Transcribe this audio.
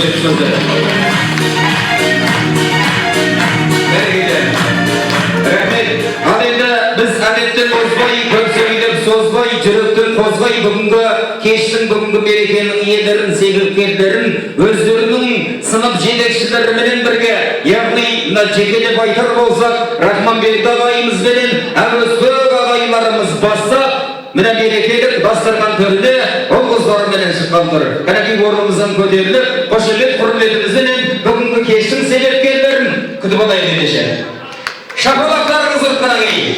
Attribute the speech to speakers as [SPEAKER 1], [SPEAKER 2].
[SPEAKER 1] көрсетіп рахмет. Ал енді біз әдеттен озбай, көп сөйлеп созбай, жүректен қозбай бүгінгі кештің, бүгінгі мерекенің иелерін, себепкерлерін өздерінің сынып жетекшілерімен бірге, яғни мына жекелеп айтар болсақ, Рахманбек ағайымызбенен Әбөзбек ағайларымыз бастап, мына мерекелік дастархан төрінде ол қыздарменен шыққан тұр. Кәнекей орнымыздан көтеріліп, қошемет құрметімізбенен бүгінгі кештің себепкерлерін күтіп алайық ендеше. Шапалақтарыңыз ұрттан кейін.